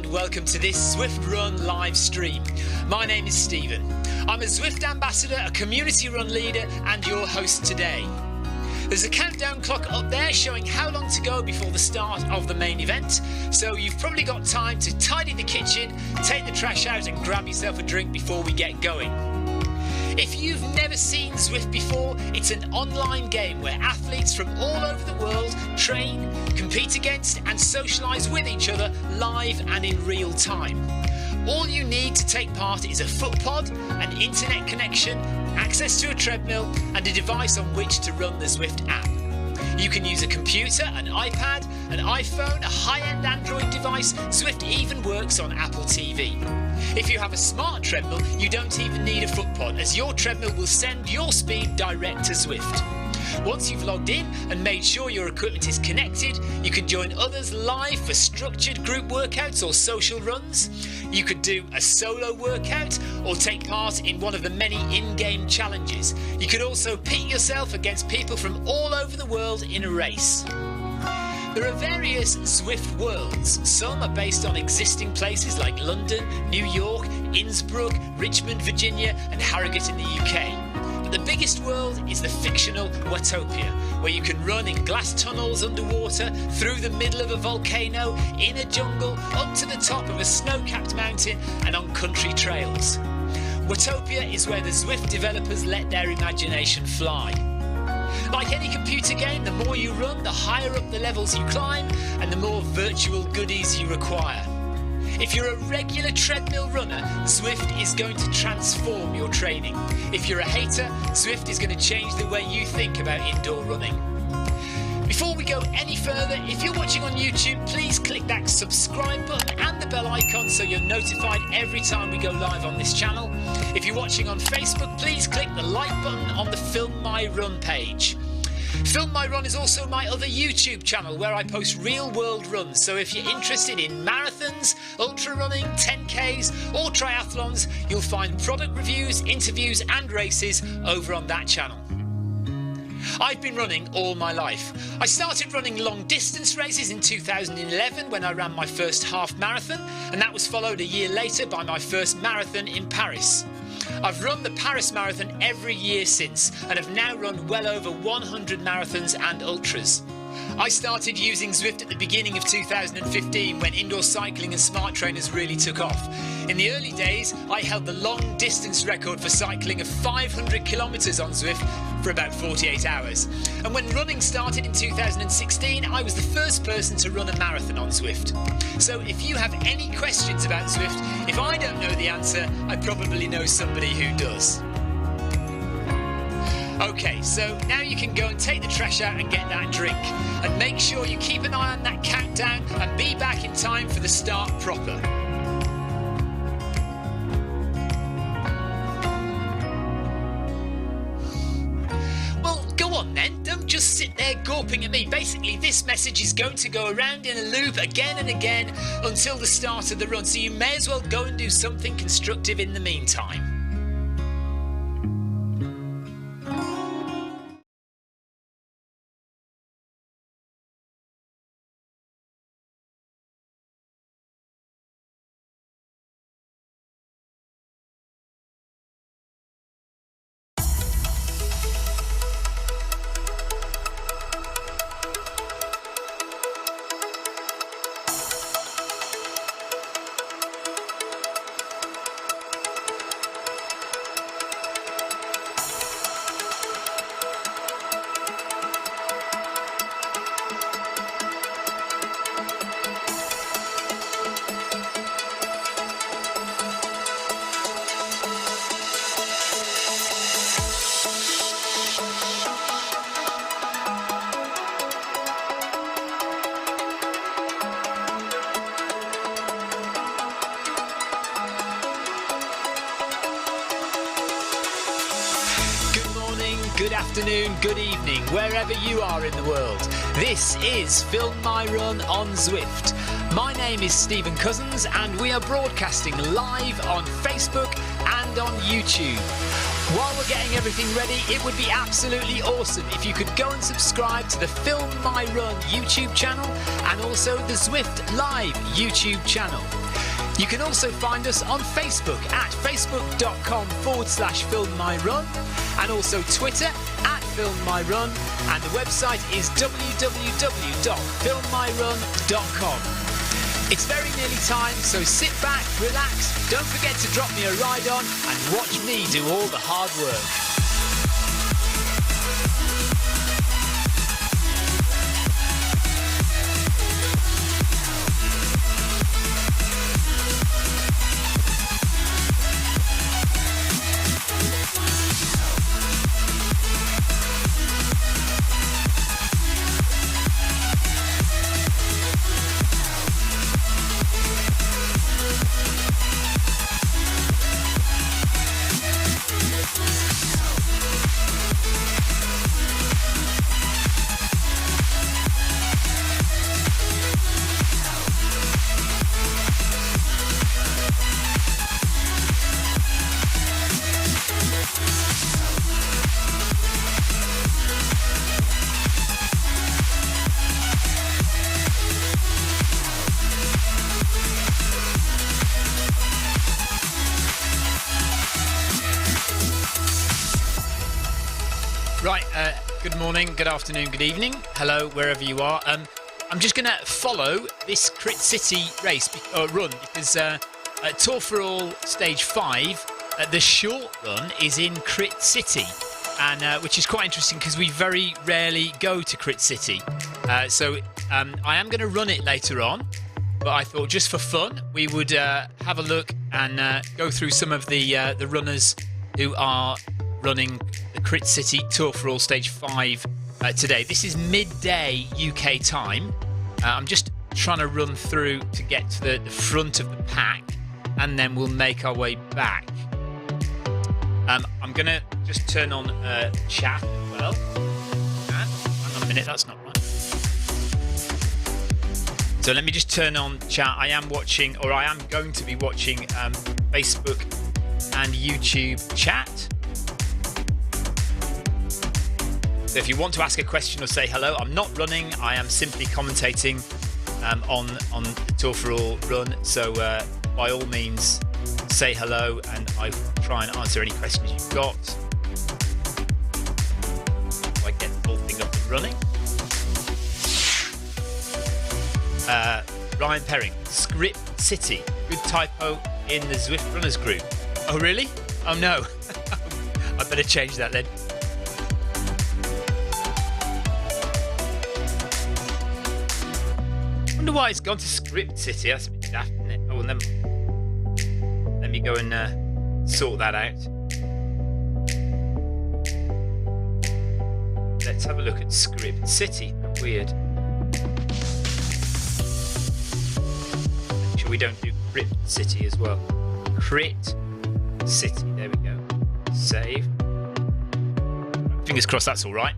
and welcome to this Zwift Run live stream. My name is Stephen. I'm a Zwift ambassador, a community run leader and your host today. There's a countdown clock up there showing how long to go before the start of the main event, so you've probably got time to tidy the kitchen, take the trash out and grab yourself a drink before we get going. If you've never seen Zwift before, it's an online game where athletes from all over the world train, compete against and socialise with each other live and in real time. All you need to take part is a foot pod, an internet connection, access to a treadmill and a device on which to run the Zwift app. You can use a computer, an iPad, an iPhone, a high-end Android device. Zwift even works on Apple TV. If you have a smart treadmill, you don't even need a foot pod, as your treadmill will send your speed direct to Zwift. Once you've logged in and made sure your equipment is connected, you can join others live for structured group workouts or social runs. You could do a solo workout or take part in one of the many in-game challenges. You could also pit yourself against people from all over the world in a race. There are various Zwift worlds. Some are based on existing places like London, New York, Innsbruck, Richmond, Virginia and Harrogate in the UK. But the biggest world is the fictional Watopia, where you can run in glass tunnels underwater, through the middle of a volcano, in a jungle, up to the top of a snow-capped mountain and on country trails. Watopia is where the Zwift developers let their imagination fly. Like any computer game, the more you run, the higher up the levels you climb and the more virtual goodies you require. If you're a regular treadmill runner, Zwift is going to transform your training. If you're a hater, Zwift is going to change the way you think about indoor running. Before we go any further, if you're watching on YouTube, please click that subscribe button and the bell icon so you're notified every time we go live on this channel. If you're watching on Facebook, please click the like button on the Film My Run page. Film My Run is also my other YouTube channel where I post real world runs, so if you're interested in marathons, ultra running, 10Ks or triathlons, you'll find product reviews, interviews and races over on that channel. I've been running all my life. I started running long distance races in 2011 when I ran my first half marathon, and that was followed a year later by my first marathon in Paris. I've run the Paris Marathon every year since and have now run well over 100 marathons and ultras. I started using Zwift at the beginning of 2015 when indoor cycling and smart trainers really took off. In the early days, I held the long distance record for cycling of 500 kilometres on Zwift for about 48 hours. And when running started in 2016, I was the first person to run a marathon on Zwift. So if you have any questions about Zwift, if I don't know the answer, I probably know somebody who does. Okay, so now you can go and take the trash out and get that drink. And make sure you keep an eye on that countdown and be back in time for the start proper. Well, go on then, don't just sit there gawping at me. Basically, this message is going to go around in a loop again and again until the start of the run, so you may as well go and do something constructive in the meantime. Good afternoon, good evening, wherever you are in the world. This is Film My Run on Zwift. My name is Stephen Cousins and we are broadcasting live on Facebook and on YouTube. While we're getting everything ready, it would be absolutely awesome if you could go and subscribe to the Film My Run YouTube channel and also the Zwift Live YouTube channel. You can also find us on Facebook at facebook.com/filmmyrun, and also Twitter at filmmyrun, and the website is www.filmmyrun.com. It's very nearly time, so sit back, relax, don't forget to drop me a ride on and watch me do all the hard work. Right, good morning, good afternoon, good evening. Hello, wherever you are. I'm just going to follow this Crit City race run because Tour for All Stage 5, the short run is in Crit City, and which is quite interesting because we very rarely go to Crit City. So I am going to run it later on, but I thought just for fun we would have a look and go through some of the runners who are running the Crit City Tour for All Stage 5 today. This is midday UK time. I'm just trying to run through to get to the front of the pack, and then we'll make our way back. I'm going to just turn on chat as well. Hang on a minute, that's not right. So let me just turn on chat. I am watching, or I am going to be watching Facebook and YouTube chat. So if you want to ask a question or say hello, I'm not running. I am simply commentating on the Tour for All run. So by all means, say hello, and I will try and answer any questions you've got. So I get the whole thing up and running. Ryan Perring, Script City. Good typo in the Zwift runners group. Oh really? Oh no. I better change that then. I wonder why it's gone to Script City. That's a bit daft, isn't it? Oh, well, never mind. Let me go and sort that out. Let's have a look at Script City. Weird. Make sure we don't do Crypt City as well. Crit City. There we go. Save. Fingers crossed that's all right.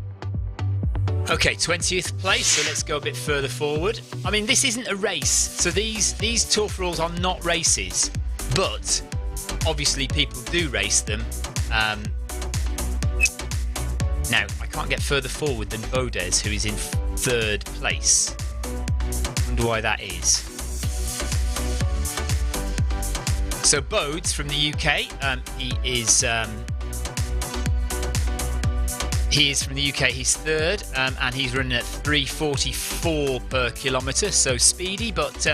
Okay, 20th place, so let's go a bit further forward. I mean, this isn't a race, so these Tour for Alls are not races, but obviously people do race them. Now, I can't get further forward than Bodez, who is in 3rd place. I wonder why that is. So Bodes from the UK, he is from the UK, he's 3rd, and he's running at 3:44 per kilometre, so speedy, but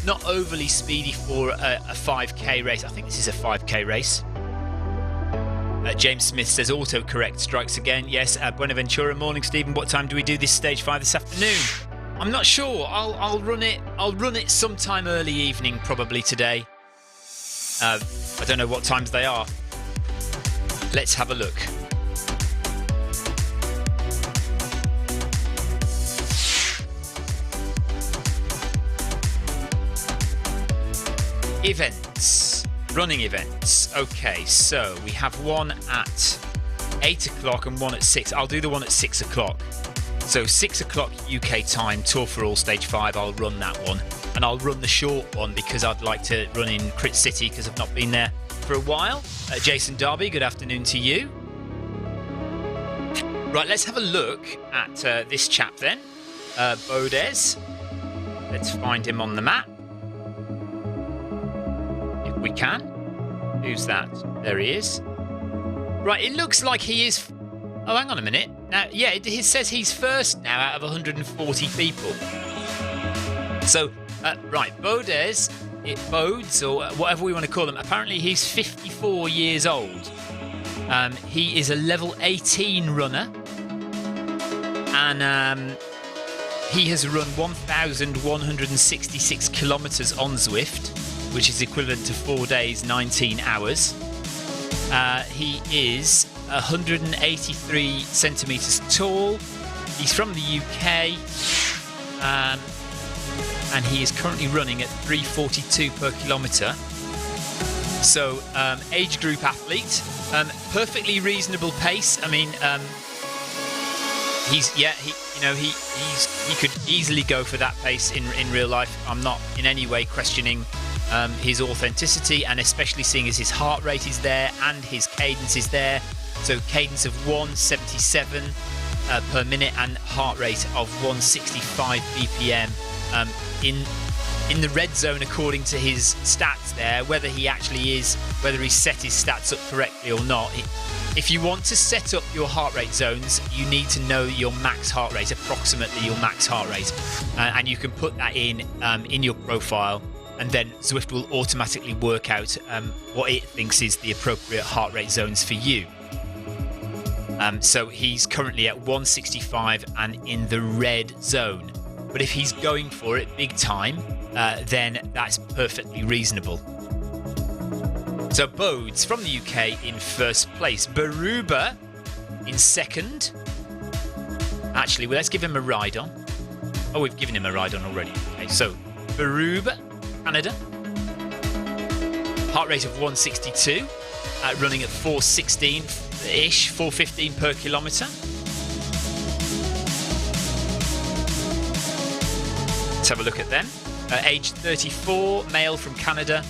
not overly speedy for a 5k race. I think this is a 5k race. James Smith says autocorrect strikes again. Yes, Buenaventura, morning Stephen. What time do we do this stage 5 this afternoon? I'm not sure. I'll run it sometime early evening probably today. I don't know what times they are. Let's have a look. Events, running events. Okay, so we have one at 8 o'clock and one at 6. I'll do the one at 6 o'clock. So 6 o'clock UK time, Tour for All Stage 5, I'll run that one. And I'll run the short one because I'd like to run in Crit City because I've not been there for a while. Jason Darby, good afternoon to you. Right, let's have a look at this chap then. Bodez. Let's find him on the map. We can. Who's that? There he is. Right, it looks like he is... Oh, hang on a minute. Now, yeah, it says he's first now out of 140 people. So, right, Bodes, or whatever we want to call him, apparently he's 54 years old. He is a level 18 runner. And he has run 1,166 kilometres on Zwift, which is equivalent to 4 days, 19 hours. He is 183 centimetres tall. He's from the UK. And he is currently running at 3:42 per kilometre. So, age group athlete. Perfectly reasonable pace. I mean... he could easily go for that pace in real life. I'm not in any way questioning his authenticity, and especially seeing as his heart rate is there and his cadence is there. So cadence of 177 per minute and heart rate of 165 BPM in the red zone according to his stats there. Whether he's set his stats up correctly or not. If you want to set up your heart rate zones, you need to know your max heart rate, approximately your max heart rate. And you can put that in your profile, and then Zwift will automatically work out what it thinks is the appropriate heart rate zones for you. So he's currently at 165 and in the red zone. But if he's going for it big time, then that's perfectly reasonable. So Bodes from the UK in first place. Baruba in second. Actually, well, let's give him a ride on. Oh, we've given him a ride on already. Okay, so Baruba, Canada. Heart rate of 162. Running at 416-ish, 415 per kilometre. Let's have a look at them. Age 34, male from Canada.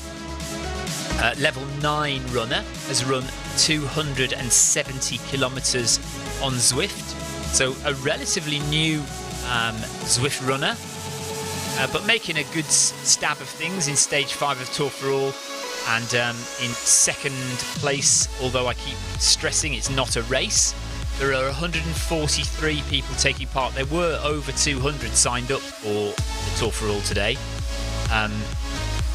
Level 9 runner, has run 270 kilometres on Zwift. So a relatively new Zwift runner, but making a good stab of things in stage 5 of Tour for All, and in second place, although I keep stressing it's not a race. There are 143 people taking part. There were over 200 signed up for the Tour for All today.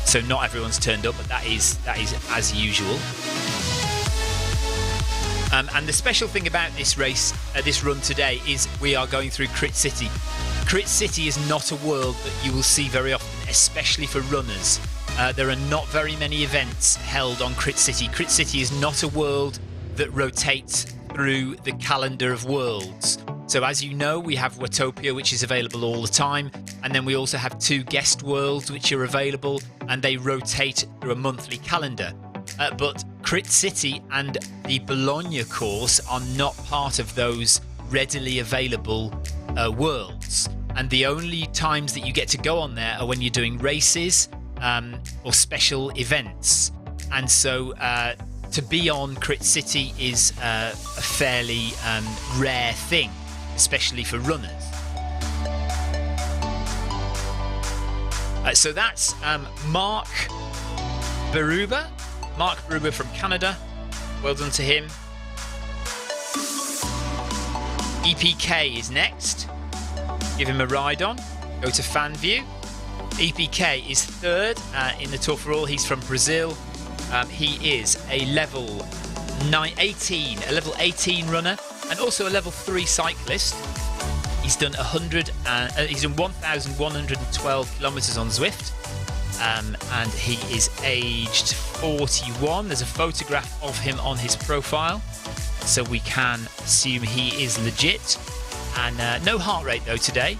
So not everyone's turned up, but that is as usual. And the special thing about this race, this run today, is we are going through Crit City. Crit City is not a world that you will see very often, especially for runners. There are not very many events held on Crit City. Crit City is not a world that rotates through the calendar of worlds. So as you know, we have Watopia, which is available all the time, and then we also have 2 guest worlds which are available, and they rotate through a monthly calendar. But Crit City and the Bologna course are not part of those readily available worlds, and the only times that you get to go on there are when you're doing races or special events. And so to be on Crit City is a fairly rare thing, especially for runners. So that's Mark Baruba from Canada. Well done to him. EPK is next. Give him a ride on. Go to fan view. EPK is third in the Tour for All. He's from Brazil. He is a level 18 runner, and also a level 3 cyclist. He's done 1,112 kilometres on Zwift, and he is aged 41. There's a photograph of him on his profile, so we can assume he is legit. And no heart rate though today,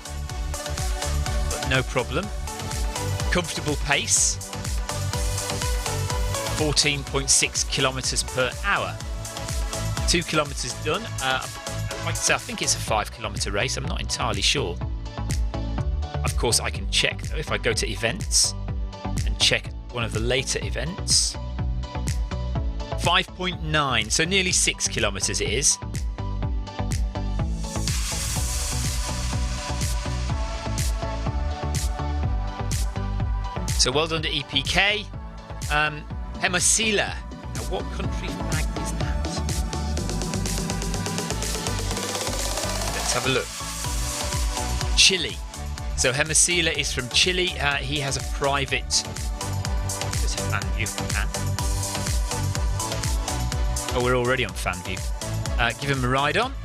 but no problem. Comfortable pace, 14.6 kilometres per hour. 2 kilometres done. I think it's a 5 kilometre race. I'm not entirely sure. Of course, I can check though if I go to events and check one of the later events. 5.9, so nearly 6 kilometres it is. So well done to EPK. Hermosilla. Now, what country flag is that? Let's have a look. Chile. So Hermosilla is from Chile. He has a private... There's a fan view. Oh, we're already on fan view. Give him a ride on.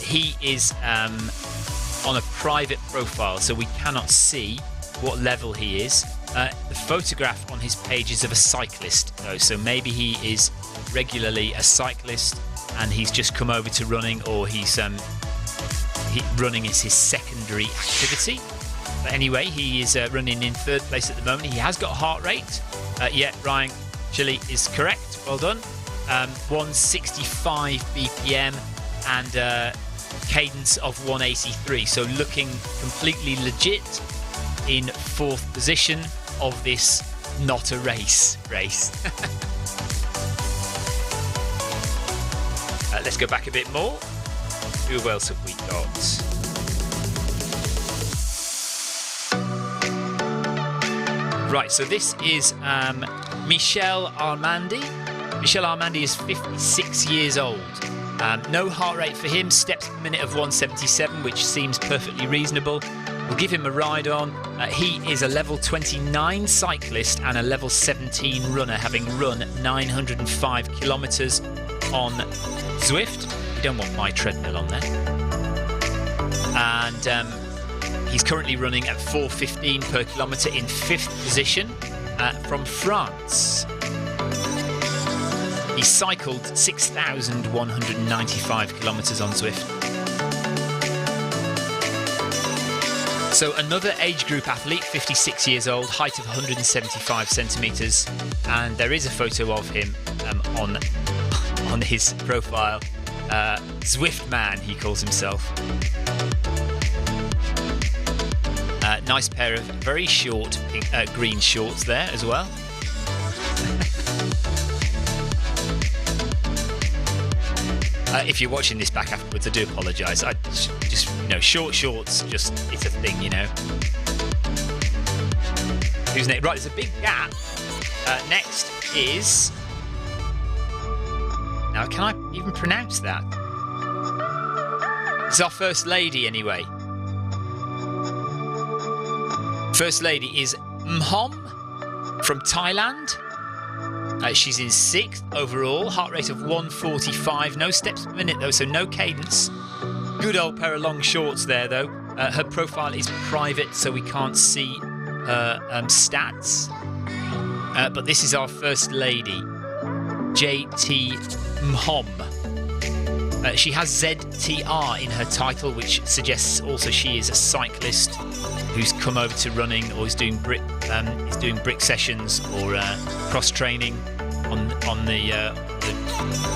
He is on a private profile, so we cannot see what level he is. The photograph on his page is of a cyclist, though, so maybe he is regularly a cyclist and he's just come over to running, or he's running is his secondary activity. But anyway, he is running in 3rd place at the moment. He has got a heart rate. Yeah, Ryan, Chile is correct. Well done. 165 BPM and cadence of 183. So looking completely legit in 4th position of this not a race. Let's go back a bit more. Who else have we got? Right, so this is Michel Armandi. Michel Armandi is 56 years old. No heart rate for him, steps per minute of 177, which seems perfectly reasonable. We'll give him a ride on. He is a level 29 cyclist and a level 17 runner, having run 905 kilometres on Zwift. You don't want my treadmill on there. And he's currently running at 4:15 per kilometre in 5th position from France. He cycled 6,195 kilometres on Zwift. So another age group athlete, 56 years old, height of 175 centimetres, and there is a photo of him on his profile. Zwift man, he calls himself. Nice pair of very short green shorts there as well. If you're watching this back afterwards, I do apologise. I just, short shorts, it's a thing, Who's next? Right, there's a big gap. Next is... Now, can I even pronounce that? It's our First Lady, anyway. First Lady is Mhom from Thailand. She's in 6th overall, heart rate of 145, no steps per minute though, so no cadence. Good old pair of long shorts there though. Her profile is private, so we can't see her stats. But this is our First Lady, JT Mhom. She has ZTR in her title, which suggests also she is a cyclist who's come over to running, or is doing brick sessions or cross training on the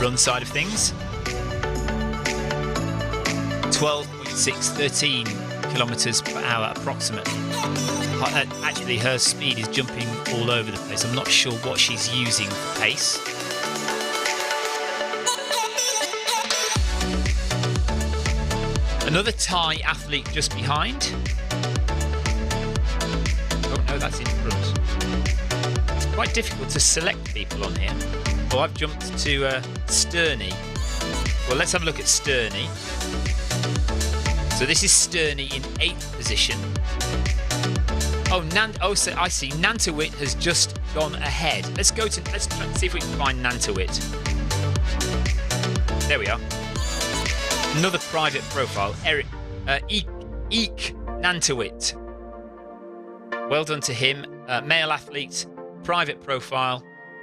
run side of things. 13 kilometers per hour approximately. Actually, her speed is jumping all over the place. I'm not sure what she's using for pace. Another Thai athlete just behind. Oh no, that's in front. It's quite difficult to select people on here. Oh, I've jumped to Sterney. Well, let's have a look at Sterney. So this is Sterney in 8th position. So I see Nantawit has just gone ahead. Let's try and see if we can find Nantawit. There we are. Another private profile, Eek Nantawit. Well done to him. Male athlete, private profile.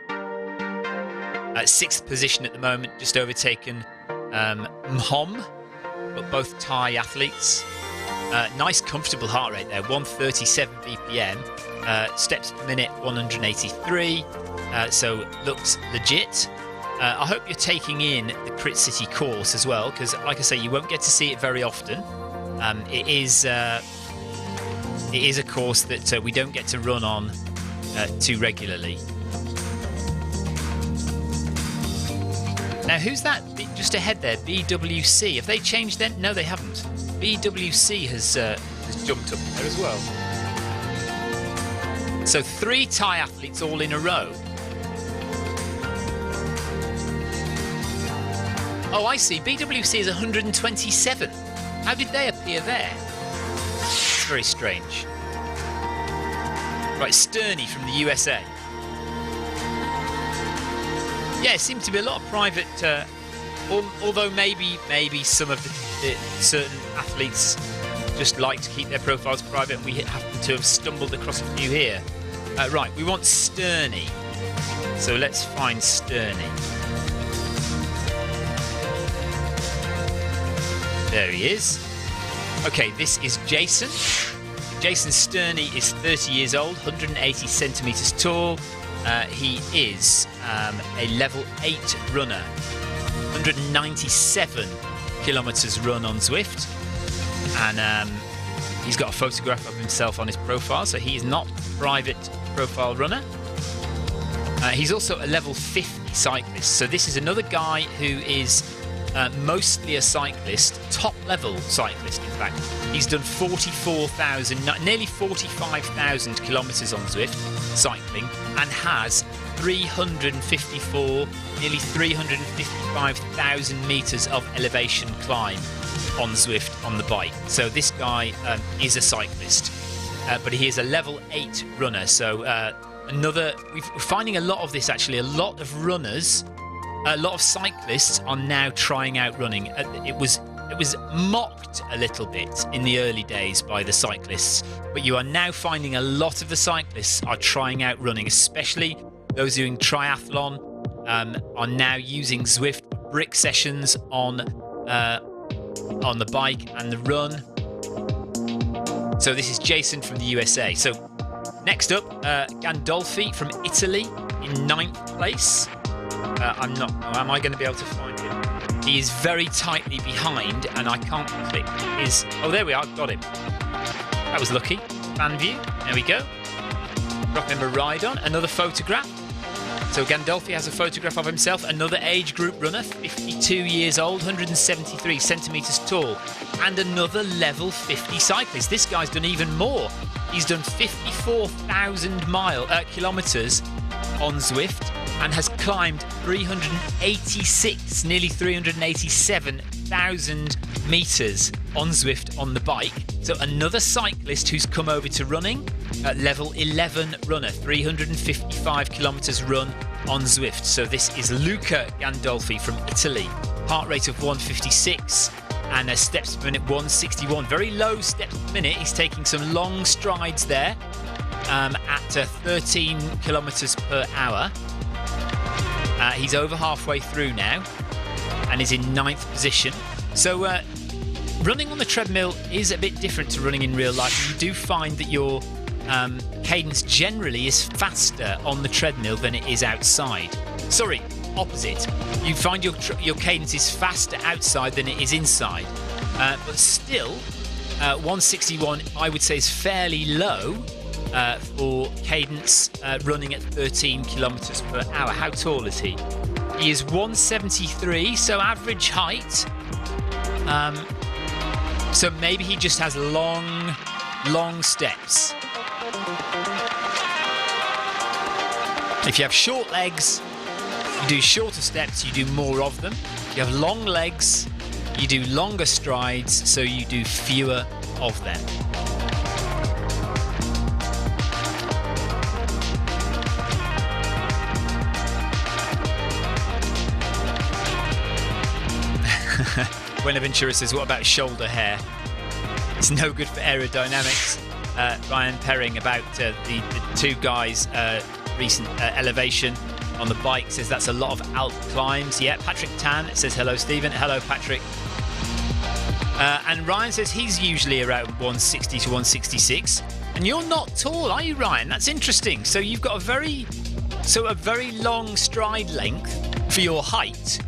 6th position at the moment, just overtaken Mhom, but both Thai athletes. Nice comfortable heart rate there, 137 BPM. Steps per minute, 183. So looks legit. I hope you're taking in the Crit City course as well, because like I say, you won't get to see it very often. It is a course that we don't get to run on too regularly. Now, who's that just ahead there? BWC. Have they changed then? No, they haven't. BWC has jumped up there as well. So 3 Thai athletes all in a row. Oh, I see. BWC is 127. How did they appear there? It's very strange. Right, Sterney from the USA. Yeah, it seems to be a lot of private, although maybe some of the certain athletes just like to keep their profiles private. We happen to have stumbled across a few here. Right, we want Sterney. So let's find Sterney. There he is. Okay, this is Jason. Jason Sterney is 30 years old, 180 centimetres tall. He is a level 8 runner. 197 kilometres run on Zwift. And he's got a photograph of himself on his profile, so he is not a private profile runner. He's also a level 50 cyclist. So this is another guy who is mostly a cyclist, top level cyclist in fact. He's done 44,000, nearly 45,000 kilometres on Zwift cycling, and has 354, nearly 355,000 metres of elevation climb on Zwift on the bike. So this guy is a cyclist, but he is a level 8 runner. So we're finding a lot of this actually. A lot of runners, a lot of cyclists are now trying out running. It was mocked a little bit in the early days by the cyclists, but you are now finding a lot of the cyclists are trying out running, especially those doing triathlon, are now using Zwift brick sessions on the bike and the run. So this is Jason from the USA. So next up, Gandolfi from Italy in 9th place. Am I going to be able to find him? He is very tightly behind, and I can't click his... Oh, there we are. Got him. That was lucky. Fan view. There we go. Drop him a ride on. Another photograph. So Gandolfi has a photograph of himself. Another age group runner, 52 years old, 173 centimetres tall. And another level 50 cyclist. This guy's done even more. He's done 54,000 kilometres on Zwift, and has climbed 386, nearly 387,000 metres on Zwift on the bike. So another cyclist who's come over to running, level 11 runner, 355 kilometres run on Zwift. So this is Luca Gandolfi from Italy. Heart rate of 156 and steps per minute 161. Very low steps per minute. He's taking some long strides there at 13 kilometres per hour. He's over halfway through now and is in 9th position. So running on the treadmill is a bit different to running in real life. You do find that your cadence generally is faster on the treadmill than it is outside. Sorry, opposite. You find your cadence is faster outside than it is inside. But still, 161 I would say is fairly low for cadence running at 13 kilometres per hour. How tall is he? He is 173, so average height. So maybe he just has long steps. If you have short legs, you do shorter steps, you do more of them. If you have long legs, you do longer strides, so you do fewer of them. Buenaventura says, what about shoulder hair? It's no good for aerodynamics. Ryan Perring about the two guys' recent elevation on the bike says that's a lot of Alp climbs. Yeah, Patrick Tan says, hello, Stephen. Hello, Patrick. And Ryan says he's usually around 160 to 166. And you're not tall, are you, Ryan? That's interesting. So you've got a very long stride length for your height.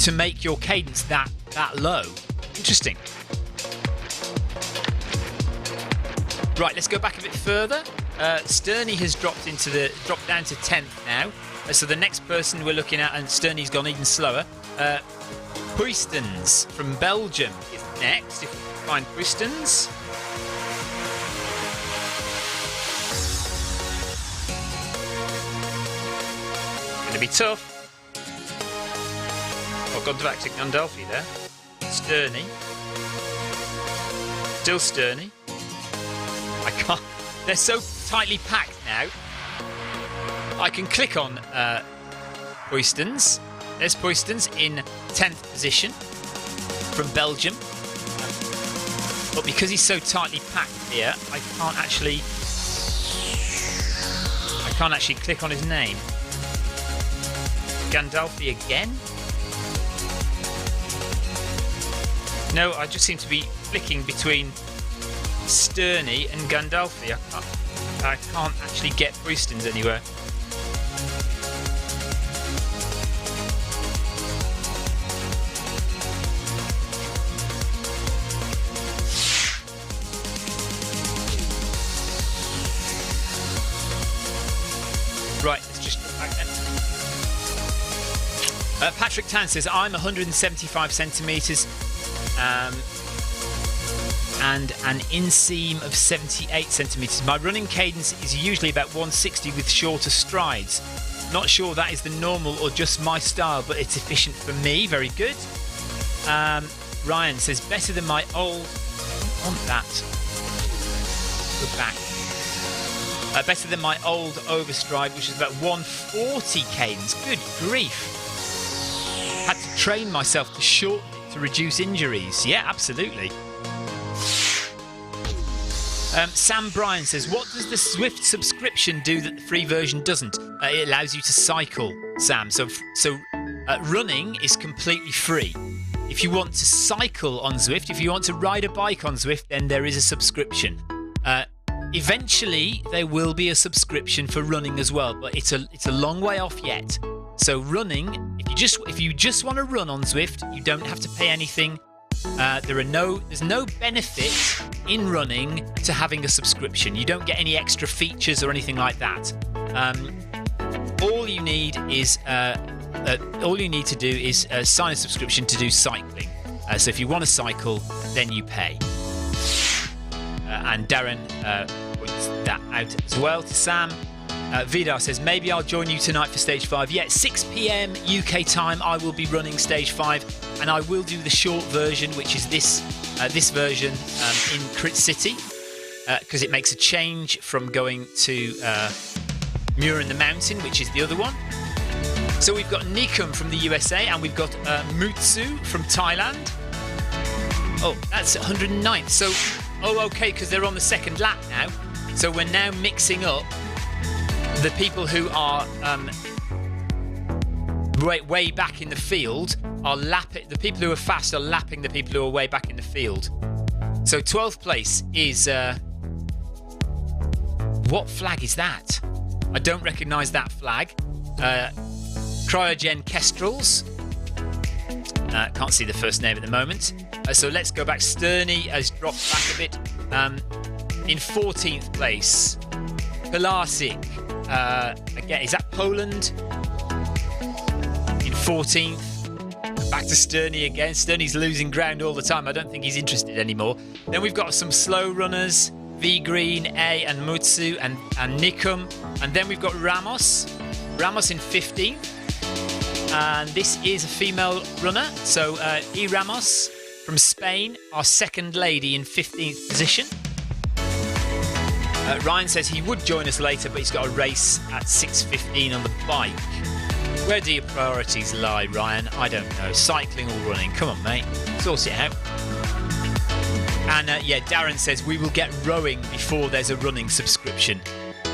To make your cadence that low. Interesting. Right, let's go back a bit further. Sterney has dropped down to 10th now. So the next person we're looking at, and Sterney's gone even slower. Puistens from Belgium is next. If we can find Puistens. Going to be tough. I've gone back to Gandalfi there. Sterney. Still Sterney. I can't. They're so tightly packed now. I can click on Poistens. There's Poistens in 10th position from Belgium. But because he's so tightly packed here, I can't actually click on his name. Gandalfi again? No, I just seem to be flicking between Sterney and Gandalfi. I can't actually get Poistens anywhere. Right, let's just go back then. Patrick Tan says, I'm 175 centimetres and an inseam of 78 centimetres. My running cadence is usually about 160 with shorter strides. Not sure that is the normal or just my style, but it's efficient for me. Very good. Ryan says, better than my old... I want that. Go back. Better than my old overstride, which is about 140 cadence. Good grief. Had to train myself to shorten it to reduce injuries. Yeah, absolutely. Sam Bryan says, what does the Zwift subscription do that the free version doesn't? It allows you to cycle, Sam. So running is completely free. If you want to cycle on Zwift, if you want to ride a bike on Zwift, then there is a subscription. Eventually, there will be a subscription for running as well, but it's a long way off yet. So running, if you just want to run on Zwift, you don't have to pay anything. There's no benefit in running to having a subscription. You don't get any extra features or anything like that. All you need to do is sign a subscription to do cycling. So if you want to cycle, then you pay. And Darren points that out as well to Sam. Vidar says, maybe I'll join you tonight for stage 5. Yeah, 6 p.m. UK time, I will be running stage 5, and I will do the short version, which is this version in Crit City, because it makes a change from going to Muir in the Mountain, which is the other one. So we've got Nikum from the USA, and we've got Mutsu from Thailand. Oh, that's 109th. So, okay, because they're on the second lap now. So we're now mixing up the people who are way back in the field are lapping. The people who are fast are lapping the people who are way back in the field. So 12th place is what flag is that? I don't recognise that flag. Cryogen Kestrels. Can't see the first name at the moment. So let's go back. Sterney has dropped back a bit. In 14th place, Pilarczyk. Again, is that Poland? In 14th. Back to Sterney again. Sterney's losing ground all the time. I don't think he's interested anymore. Then we've got some slow runners. V Green, A and Mutsu and Nikum. And then we've got Ramos. Ramos in 15th. And this is a female runner. So E. Ramos from Spain, our second lady in 15th position. Ryan says he would join us later, but he's got a race at 6:15 on the bike. Where do your priorities lie, Ryan? I don't know. Cycling or running? Come on, mate. Sort it out. And Darren says we will get rowing before there's a running subscription.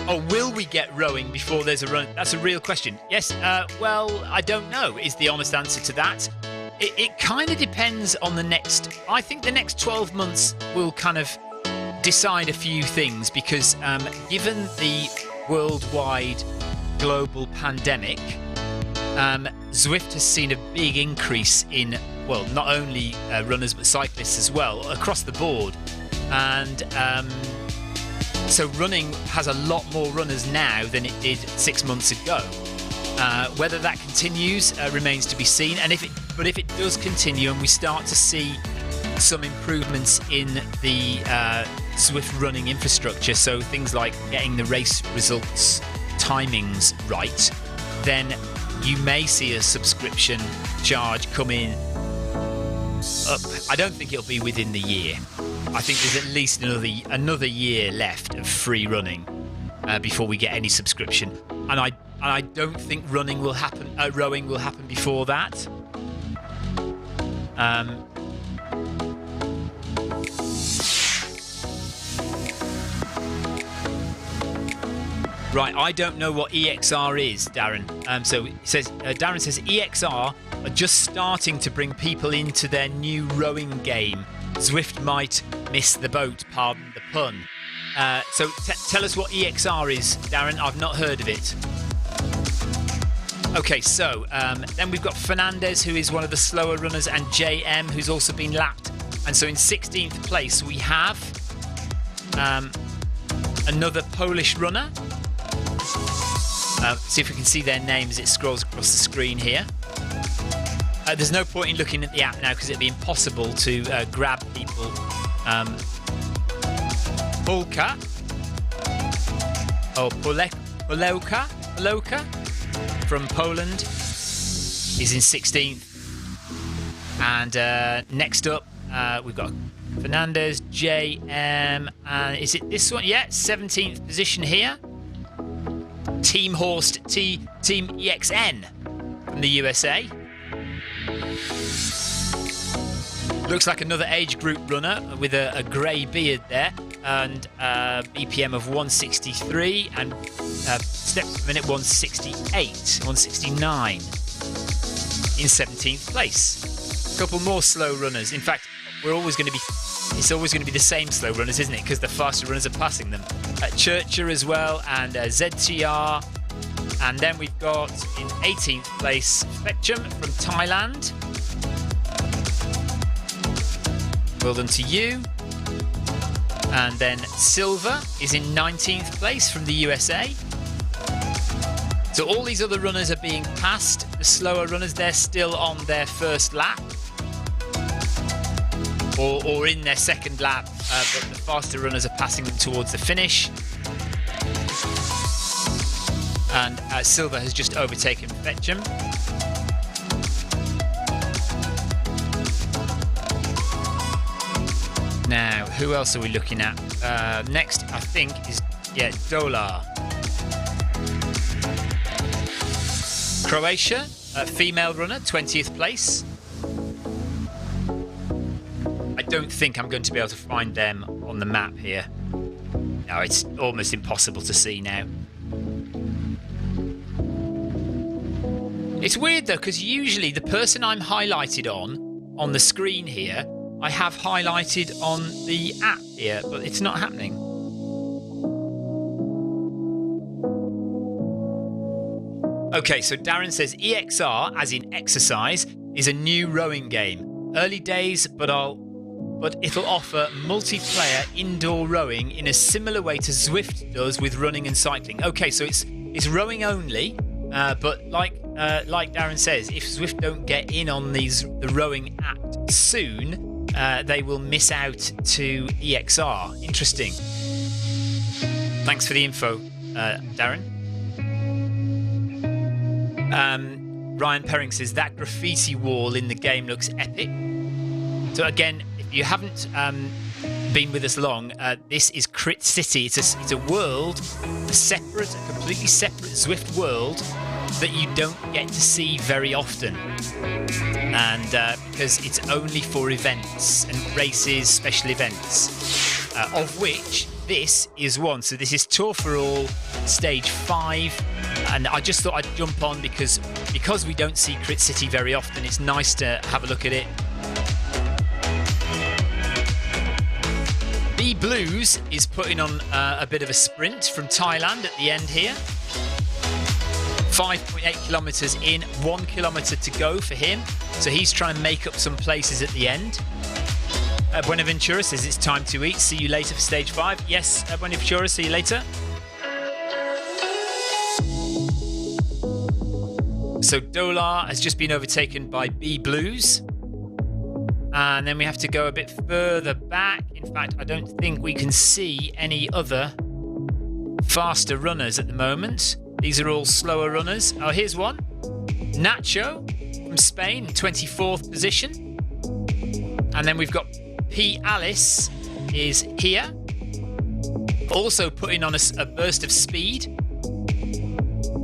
Oh, will we get rowing before there's a run? That's a real question. Yes, well, I don't know is the honest answer to that. It kind of depends on the next... I think the next 12 months will kind of decide a few things because given the worldwide global pandemic, Zwift has seen a big increase in, well, not only runners but cyclists as well, across the board. And so running has a lot more runners now than it did 6 months ago. Whether that continues remains to be seen. And if it does continue and we start to see some improvements in the Zwift running infrastructure, so things like getting the race results timings right, then you may see a subscription charge come in up. I don't think it'll be within the year. I think there's at least another year left of free running before we get any subscription, and I don't think rowing will happen before that. Right, I don't know what EXR is, Darren. So it says Darren says EXR are just starting to bring people into their new rowing game. Zwift might miss the boat, pardon the pun. So tell us what EXR is, Darren. I've not heard of it. Okay, so then we've got Fernandez, who is one of the slower runners, and JM, who's also been lapped. And so in 16th place, we have another Polish runner. See if we can see their names as it scrolls across the screen here. There's no point in looking at the app now because it'd be impossible to grab people. Polka from Poland is in 16th. And next up, we've got Fernandez, JM, and is it this one? Yeah, 17th position here. Team Horst, Team EXN from the USA. Looks like another age group runner with a grey beard there, and BPM of 163 and steps per minute 169 in 17th place. A couple more slow runners. In fact, it's always going to be the same slow runners, isn't it? Because the faster runners are passing them. Churcher as well, and ZTR. And then we've got in 18th place Fetchum from Thailand. Well done to you. And then Silver is in 19th place from the USA. So all these other runners are being passed. The slower runners, they're still on their first lap. Or in their second lap, but the faster runners are passing them towards the finish. And Silver has just overtaken Fetchum. Now, who else are we looking at? Next, I think, is Dolar. Croatia, female runner, 20th place. I don't think I'm going to be able to find them on the map here. No, it's almost impossible to see now. It's weird though, because usually the person I'm highlighted on the screen here, I have highlighted on the app here, but it's not happening. Okay, so Darren says EXR, as in exercise, is a new rowing game. Early days, but it'll offer multiplayer indoor rowing in a similar way to Zwift does with running and cycling. Okay, so it's rowing only, but like Darren says, if Zwift don't get in on the rowing act soon, they will miss out to EXR. Interesting. Thanks for the info, Darren. Ryan Perring says that graffiti wall in the game looks epic. So again, if you haven't been with us long, this is Crit City. It's a world, a completely separate Zwift world that you don't get to see very often, and because it's only for events and races, special events, of which this is one. So this is Tour for All, stage 5, and I just thought I'd jump on because we don't see Crit City very often. It's nice to have a look at it. B Blues is putting on a bit of a sprint from Thailand at the end here. 5.8 kilometers in, 1 kilometer to go for him. So he's trying to make up some places at the end. Buenaventura says it's time to eat. See you later for stage 5. Yes, Buenaventura, see you later. So Dolar has just been overtaken by B Blues. And then we have to go a bit further back. In fact, I don't think we can see any other faster runners at the moment. These are all slower runners. Oh, here's one. Nacho from Spain, 24th position. And then we've got P. Alice is here, also putting on a burst of speed.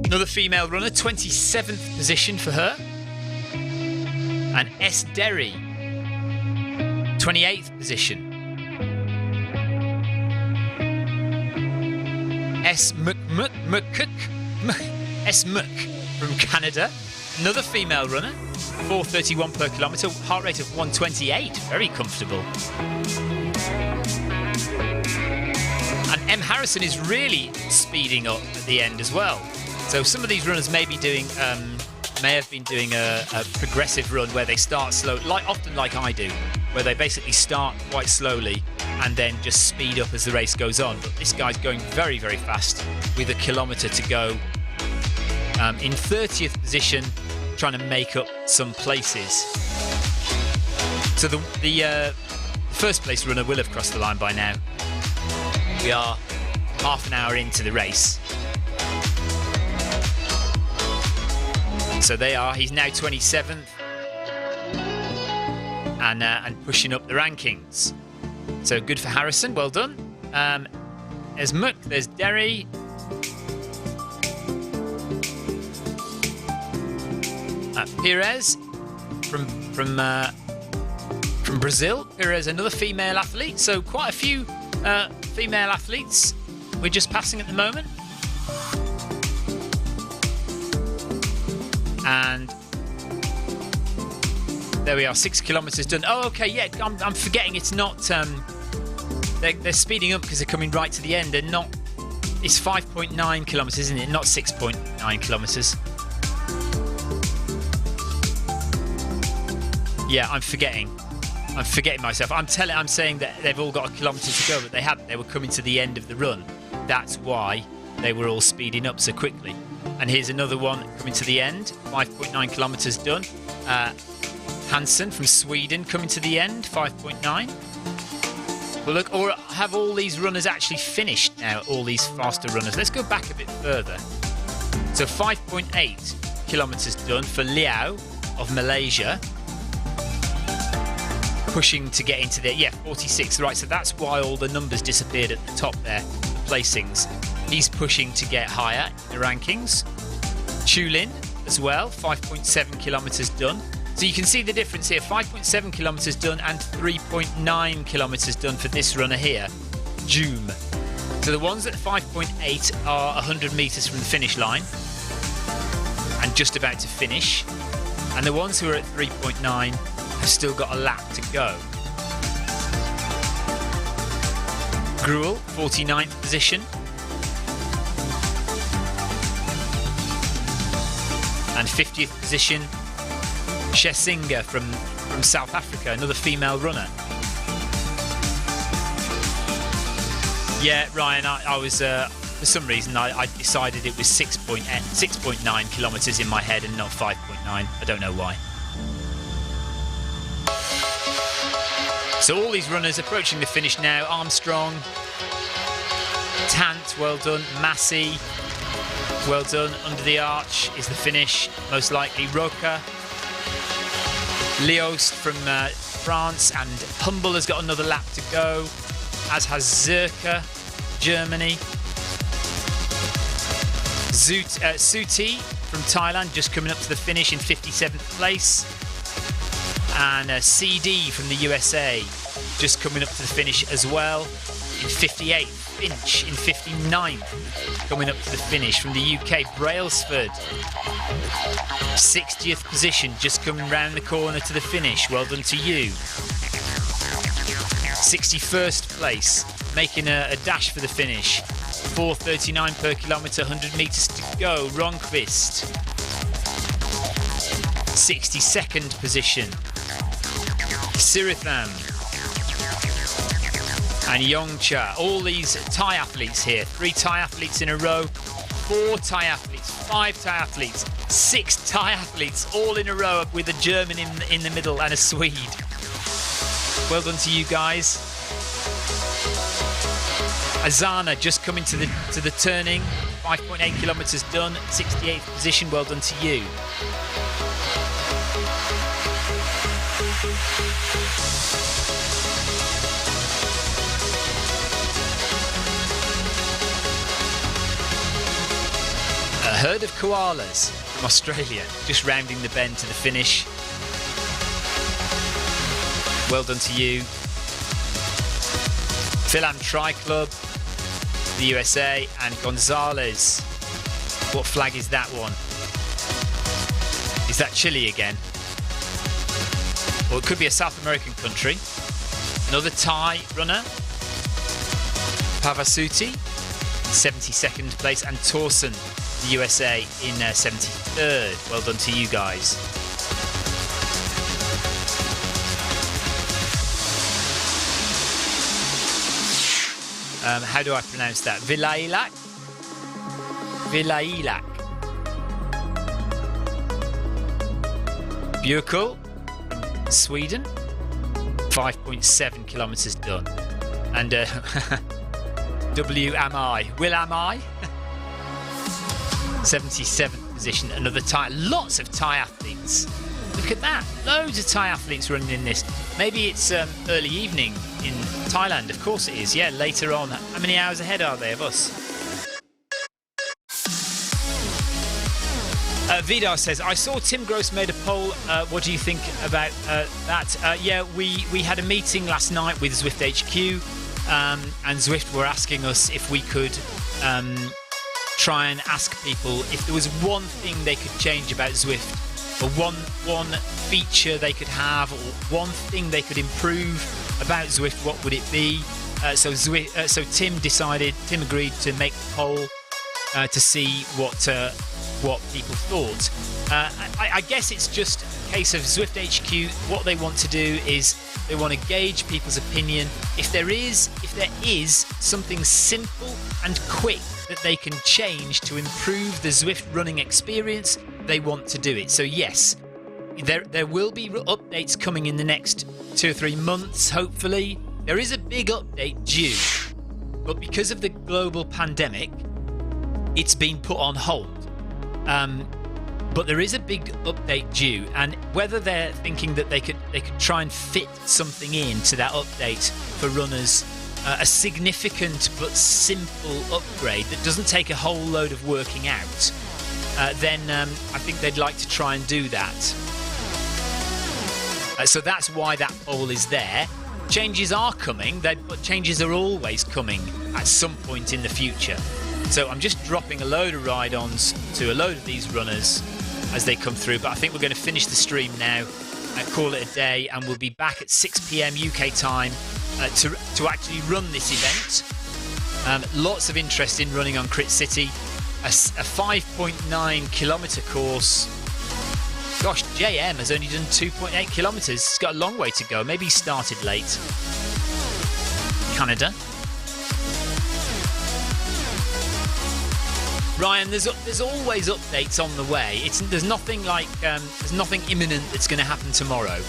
Another female runner, 27th position for her. And S. Derry, 28th position. S. Mc from Canada, another female runner, 4:31 per kilometre, heart rate of 128, very comfortable. And M. Harrison is really speeding up at the end as well. So some of these runners may have been doing a progressive run where they start slow, often like I do, where they basically start quite slowly and then just speed up as the race goes on. But this guy's going very, very fast with a kilometre to go. In 30th position, trying to make up some places. So the first place runner will have crossed the line by now. We are half an hour into the race. So he's now 27th and pushing up the rankings. So good for Harrison, well done. There's Muck, there's Derry. Perez from Brazil. Perez, another female athlete. So quite a few female athletes we're just passing at the moment. And there we are, 6 kilometres done. Oh, okay, yeah, I'm forgetting it's not... They're speeding up because they're coming right to the end. They're not... It's 5.9 kilometres, isn't it? Not 6.9 kilometres. Yeah, I'm forgetting myself. I'm saying that they've all got a kilometre to go, but they hadn't. They were coming to the end of the run. That's why they were all speeding up so quickly. And here's another one coming to the end. 5.9 kilometres done. Hansen from Sweden coming to the end. 5.9. Well, look, or have all these runners actually finished now? All these faster runners. Let's go back a bit further. So 5.8 kilometres done for Liao of Malaysia. Pushing to get into there. Yeah, 46. Right, so that's why all the numbers disappeared at the top there, the placings. He's pushing to get higher in the rankings. Chulin as well, 5.7 kilometres done. So you can see the difference here, 5.7 kilometres done and 3.9 kilometres done for this runner here, Joom. So the ones at 5.8 are 100 metres from the finish line and just about to finish. And the ones who are at 3.9 have still got a lap to go. Gruel, 49th position. And 50th position, Shesinga from South Africa, another female runner. Yeah, Ryan, I was, for some reason, I decided it was 6.9 kilometres in my head and not 5.9. I don't know why. So all these runners approaching the finish now. Armstrong, Tant, well done. Massey, well done. Under the arch is the finish, most likely. Roca, Liost from France, and Humble has got another lap to go, as has Zerka, Germany. Suti from Thailand just coming up to the finish in 57th place. And CD from the USA just coming up to the finish as well in 58th. Finch in 59th coming up to the finish from the UK. Brailsford, 60th position, just coming round the corner to the finish. Well done to you. 61st place, making a dash for the finish. 4:39 per kilometre, 100 metres to go. Ronquist, 62nd position. Siritham and Yongcha. All these Thai athletes here. 3 Thai athletes in a row. 4 Thai athletes. 5 Thai athletes. 6 Thai athletes all in a row with a German in the middle and a Swede. Well done to you guys. Azana just coming to the turning. 5.8 kilometres done. 68th position. Well done to you. herd of koalas from Australia just rounding the bend to the finish. Well done to you. Philam Tri Club, the USA, and Gonzalez. What flag is that one? Is that Chile again? Or it could be a South American country. Another Thai runner, Pavasuti, 72nd place, and Torsen, the USA, in 73rd. Well done to you guys. How do I pronounce that? Vilailak? Vilailak. Björkull, Sweden, 5.7 kilometers done. And W am I? Will am I? 77th position, another Thai. Lots of Thai athletes. Look at that. Loads of Thai athletes running in this. Maybe it's early evening in Thailand. Of course it is. Yeah, later on. How many hours ahead are they of us? Vidar says, I saw Tim Gross made a poll. What do you think about that? Yeah, we had a meeting last night with Zwift HQ, and Zwift were asking us if we could try and ask people if there was one thing they could change about Zwift, or one feature they could have, or one thing they could improve about Zwift. What would it be? So Tim agreed to make the poll to see what people thought. I guess it's just a case of Zwift HQ. What they want to do is they want to gauge people's opinion. If there is something simple and quick that they can change to improve the Zwift running experience, they want to do it. So yes, there will be updates coming in the next 2 or 3 months, hopefully. There is a big update due, but because of the global pandemic, it's been put on hold. But there is a big update due, and whether they're thinking that they could try and fit something into that update for runners, a significant but simple upgrade that doesn't take a whole load of working out, then I think they'd like to try and do that. So that's why that poll is there. Changes are coming, but changes are always coming at some point in the future. So I'm just dropping a load of ride-ons to a load of these runners as they come through. But I think we're going to finish the stream now and call it a day. And we'll be back at 6 p.m. UK time to actually run this event. Lots of interest in running on Crit City. A 5.9 kilometre course. Gosh, JM has only done 2.8 kilometres. He's got a long way to go. Maybe he started late. Canada. Ryan, there's always updates on the way. There's nothing imminent that's going to happen tomorrow,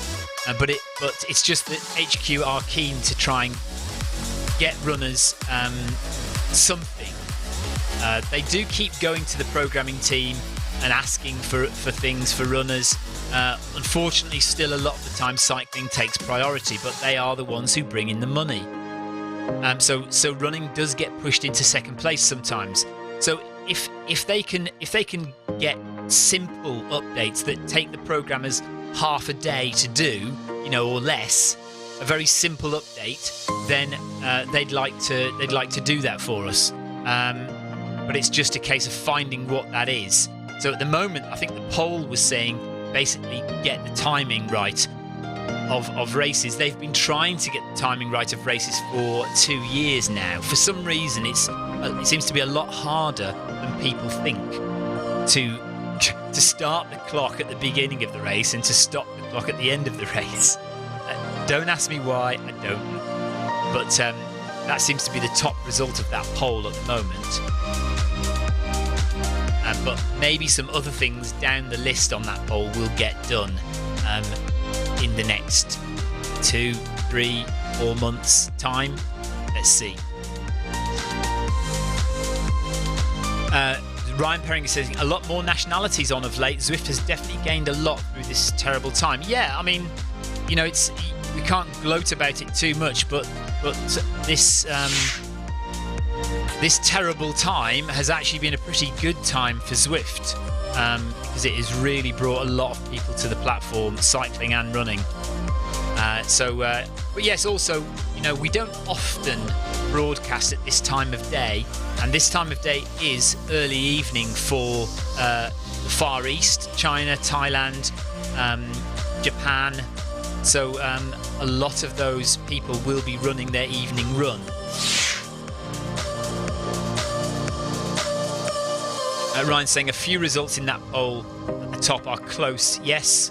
but it's just that HQ are keen to try and get runners something. They do keep going to the programming team and asking for things for runners. Unfortunately, still a lot of the time cycling takes priority, but they are the ones who bring in the money. So running does get pushed into second place sometimes. So if they can get simple updates that take the programmers half a day to do, or less, a very simple update, then they'd like to do that for us. But it's just a case of finding what that is. So at the moment, I think the poll was saying basically get the timing right of races. They've been trying to get the timing right of races for 2 years now. For some reason, it seems to be a lot harder than people think to start the clock at the beginning of the race and to stop the clock at the end of the race. Don't ask me why, I don't know. But that seems to be the top result of that poll at the moment. But maybe some other things down the list on that poll will get done in the next 2, 3, 4 months' time. Let's see. Ryan Perringer says a lot more nationalities on of late. Zwift has definitely gained a lot through this terrible time. Yeah, I mean, it's we can't gloat about it too much, but this this terrible time has actually been a pretty good time for Zwift, because it has really brought a lot of people to the platform, cycling and running. But yes, also, you know, we don't often broadcast at this time of day, and this time of day is early evening for the Far East, China, Thailand, Japan. So a lot of those people will be running their evening run. Ryan's saying a few results in that poll at the top are close. Yes.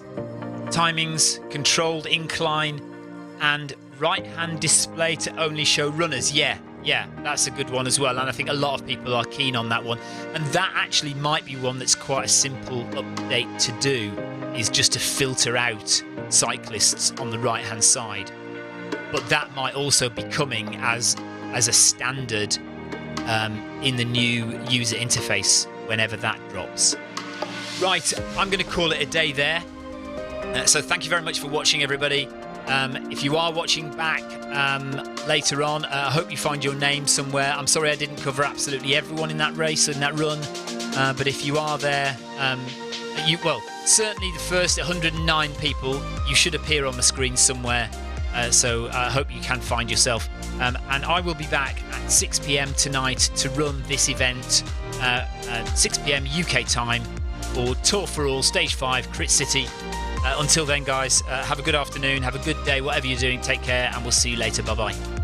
Timings, controlled incline, and right-hand display to only show runners. Yeah, that's a good one as well. And I think a lot of people are keen on that one. And that actually might be one that's quite a simple update to do, is just to filter out cyclists on the right-hand side. But that might also be coming as a standard in the new user interface whenever that drops. Right, I'm going to call it a day there. So thank you very much for watching, everybody. If you are watching back later on, I hope you find your name somewhere. I'm sorry I didn't cover absolutely everyone in that race and that run, but if you are there, certainly the first 109 people, you should appear on the screen somewhere. So I hope you can find yourself. And I will be back at 6 p.m. tonight to run this event, 6 p.m. UK time, for Tour for All Stage 5 Crit City. Until then, guys, have a good afternoon, have a good day, whatever you're doing, take care, and we'll see you later. Bye-bye.